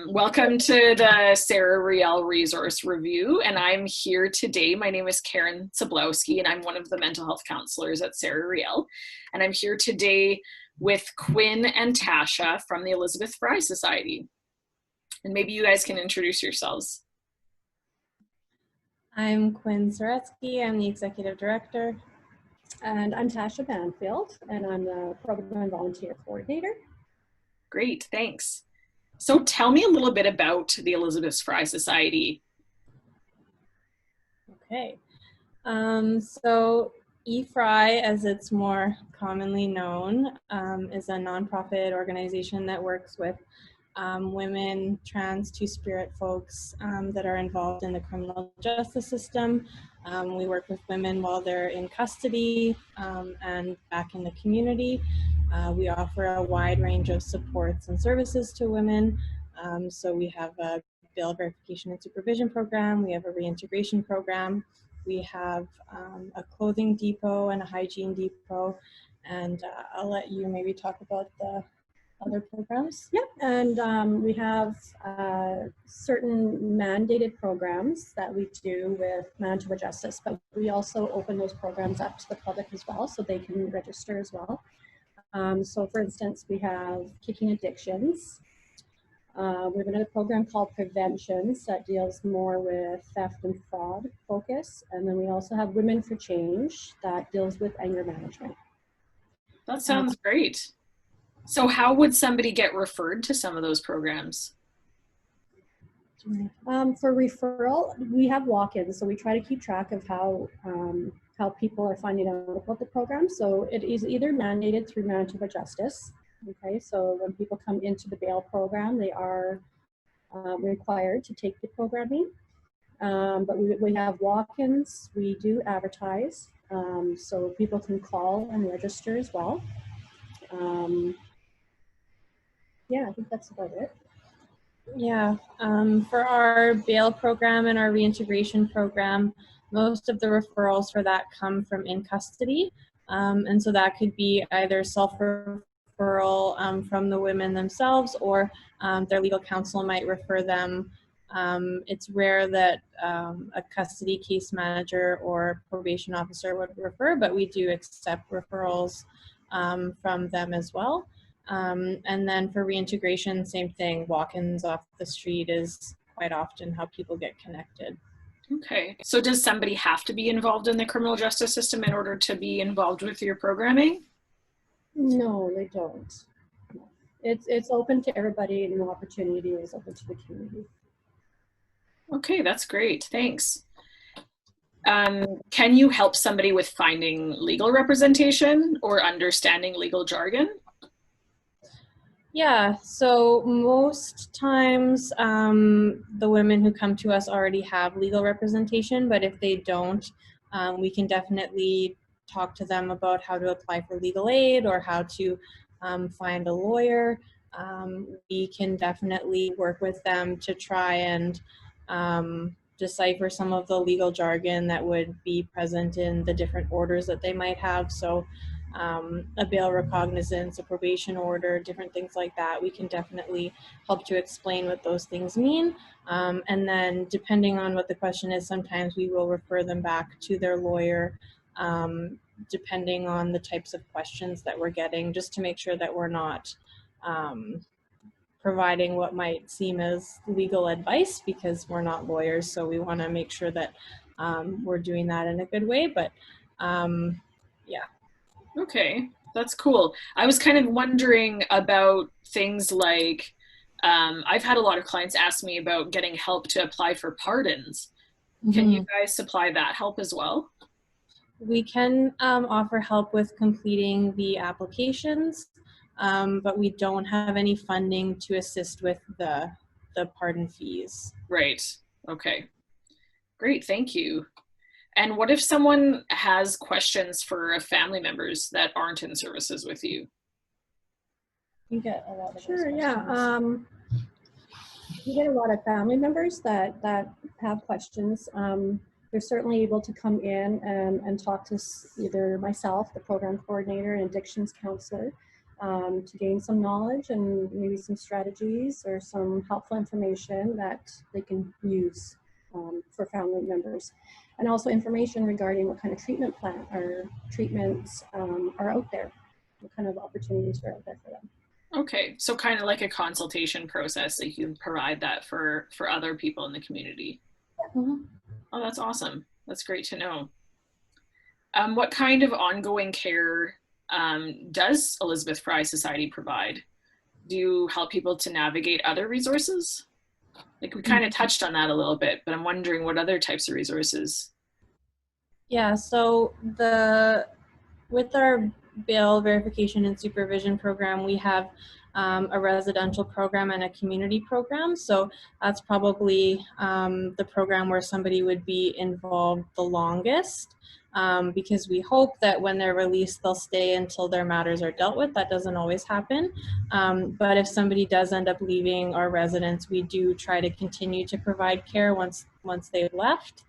Welcome to the Sarah Riel Resource Review, and I'm here today. My name is Karen Zablowski, and I'm one of the mental health counselors at Sarah Riel. And I'm here today with Quinn and Tasha from the Elizabeth Fry Society. And maybe you guys can introduce yourselves. I'm Quinn Zaretsky, I'm the Executive Director. And I'm Tasha Banfield, and I'm the Program and Volunteer Coordinator. Great, thanks. So tell me a little bit about the Elizabeth Fry Society. Okay, so EFRI, as it's more commonly known, is a nonprofit organization that works with women, trans, two-spirit folks that are involved in the criminal justice system. We work with women while they're in custody and back in the community. We offer a wide range of supports and services to women. So we have a bail verification and supervision program. We have a reintegration program. We have a clothing depot and a hygiene depot. And I'll let you maybe talk about the other programs. Yeah, and we have certain mandated programs that we do with Manitoba Justice, but we also open those programs up to the public as well, so they can register as well. So for instance, we have Kicking Addictions. We have another program called Preventions that deals more with theft and fraud focus. And then we also have Women for Change that deals with anger management. That sounds great. So how would somebody get referred to some of those programs? For referral, we have walk-ins, so we try to keep track of how people are finding out about the program. So it is either mandated through Manitoba Justice. Okay, so when people come into the bail program, they are required to take the programming. But we have walk-ins, we do advertise, so people can call and register as well. Yeah, I think that's about it. Yeah, for our bail program and our reintegration program, most of the referrals for that come from in custody. And so that could be either self-referral from the women themselves, or their legal counsel might refer them. It's rare that a custody case manager or probation officer would refer, but we do accept referrals from them as well. And then for reintegration, same thing, walk-ins off the street is quite often how people get connected. Okay, so does somebody have to be involved in the criminal justice system in order to be involved with your programming? No, they don't. No. It's open to everybody, and the opportunity is open to the community. Okay, that's great, thanks. Can you help somebody with finding legal representation or understanding legal jargon? Yeah, so most times the women who come to us already have legal representation, but if they don't, we can definitely talk to them about how to apply for legal aid or how to find a lawyer. We can definitely work with them to try and decipher some of the legal jargon that would be present in the different orders that they might have. So a bail recognizance, a probation order, different things like that. We can definitely help to explain what those things mean. And then depending on what the question is, sometimes we will refer them back to their lawyer, depending on the types of questions that we're getting, just to make sure that we're not providing what might seem as legal advice, because we're not lawyers. So we want to make sure that we're doing that in a good way. But yeah. Okay, that's cool. I was kind of wondering about things like, I've had a lot of clients ask me about getting help to apply for pardons. Can you guys supply that help as well? We can offer help with completing the applications, but we don't have any funding to assist with the pardon fees. Right, okay. Great, thank you. And what if someone has questions for family members that aren't in services with you? You get a lot of Sure, yeah. You get a lot of family members that have questions. They're certainly able to come in and talk to either myself, the program coordinator, and addictions counselor. to gain some knowledge and maybe some strategies or some helpful information that they can use for family members. And also information regarding what kind of treatment plan or treatments are out there, what kind of opportunities are out there for them. Okay, so kind of like a consultation process, like you can provide that for other people in the community. Mm-hmm. Oh, that's awesome. That's great to know. What kind of ongoing care does Elizabeth Fry Society provide? Do you help people to navigate other resources? Like we kind of touched on that a little bit, but I'm wondering what other types of resources. Yeah, so with our bail verification and supervision program, we have a residential program and a community program. So that's probably the program where somebody would be involved the longest, because we hope that when they're released, they'll stay until their matters are dealt with. That doesn't always happen. But if somebody does end up leaving our residence, we do try to continue to provide care once they've left.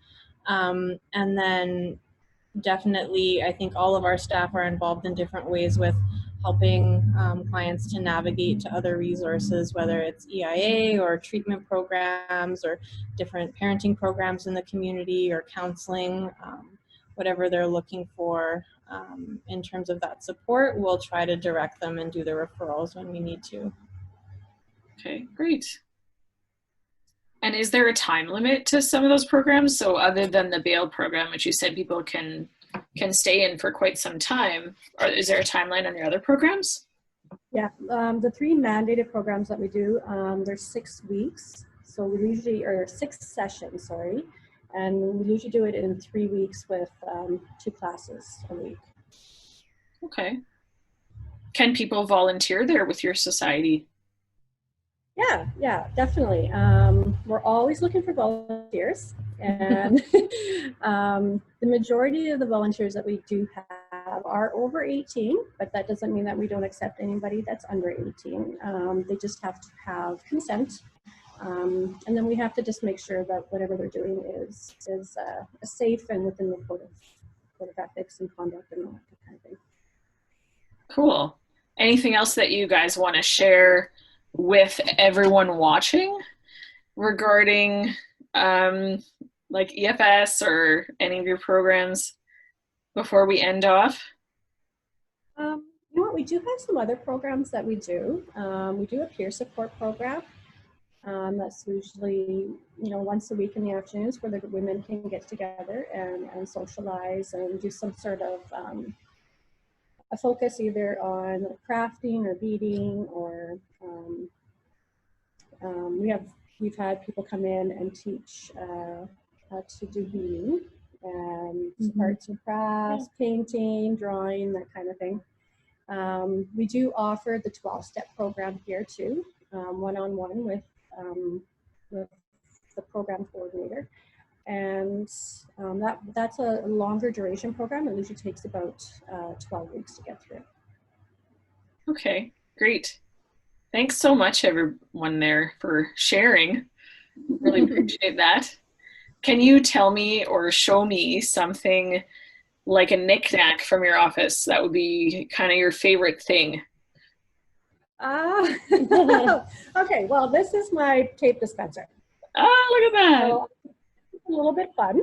And then definitely, I think all of our staff are involved in different ways with helping clients to navigate to other resources, whether it's EIA or treatment programs or different parenting programs in the community or counseling, whatever they're looking for in terms of that support. We'll try to direct them and do the referrals when we need to. Okay, great. And is there a time limit to some of those programs? So other than the bail program, which you said people can stay in for quite some time, or is there a timeline on your other programs? Yeah, the 3 mandated programs that we do, they're 6 weeks. So we usually, or 6 sessions, sorry. And we usually do it in 3 weeks with 2 classes a week. Okay. Can people volunteer there with your society? Yeah, definitely. We're always looking for volunteers, and the majority of the volunteers that we do have are over 18, but that doesn't mean that we don't accept anybody that's under 18. They just have to have consent, and then we have to just make sure that whatever they're doing is safe and within the code of ethics and conduct and all that kind of thing. Cool. Anything else that you guys want to share with everyone watching regarding like EFS or any of your programs before we end off? You know what, we do have some other programs that we do. We do a peer support program. That's usually, once a week in the afternoons where the women can get together and socialize and do some sort of a focus either on crafting or beading or we've had people come in and teach how to do beading and arts and crafts, painting, drawing, that kind of thing. We do offer the 12-step program here too, one-on-one with the program coordinator. And that's a longer duration program. It usually takes about 12 weeks to get through. Okay, great. Thanks so much, everyone there, for sharing. Really appreciate that. Can you tell me or show me something like a knickknack from your office that would be kind of your favorite thing? Okay, well, this is my tape dispenser. Oh, look at that. So, a little bit fun.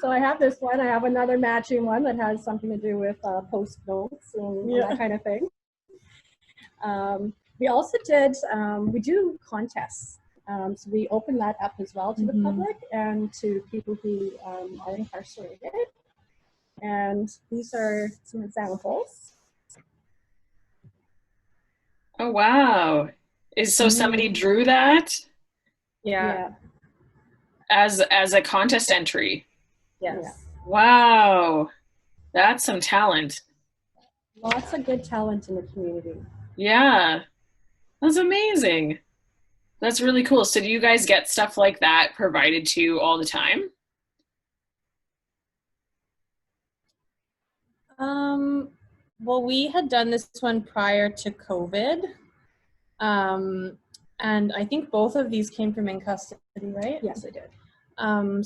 So I have this one. I have another matching one that has something to do with post notes and that kind of thing. We also we do contests. So we open that up as well to the public and to people who are incarcerated. And these are some examples. Oh, wow. So somebody drew that? Yeah. As a contest entry? Yes. Yeah. Wow. That's some talent. Lots of good talent in the community. Yeah. That's amazing. That's really cool. So do you guys get stuff like that provided to you all the time? Well, we had done this one prior to COVID. And I think both of these came from in custody, right? Yes, I did.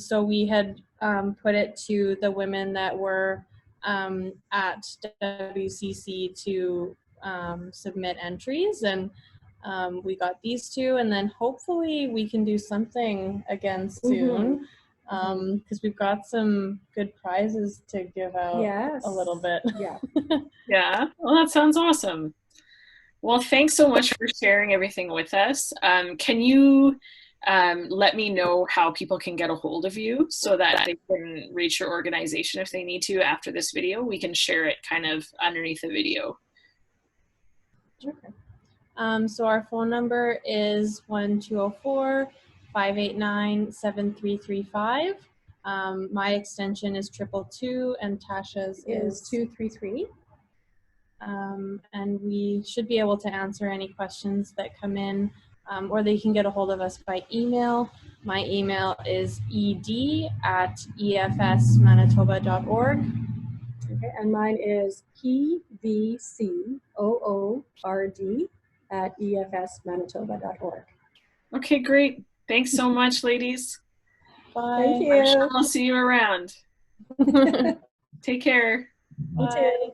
So we had put it to the women that were at WCC to submit entries, and we got these two, and then hopefully we can do something again soon, because we've got some good prizes to give out a little bit. Yeah. Yeah, well, that sounds awesome. Well, thanks so much for sharing everything with us. Can you let me know how people can get a hold of you so that they can reach your organization if they need to after this video? We can share it kind of underneath the video. Okay. So our phone number is 1-204-589-7335. My extension is 222, and Tasha's is 233. And we should be able to answer any questions that come in, or they can get a hold of us by email. My email is ed@efsmanitoba.org. Okay, and mine is pvcoord@efsmanitoba.org. Okay, great. Thanks so much, ladies. Bye. Thank you. I'm sure I'll see you around. Take care. You too.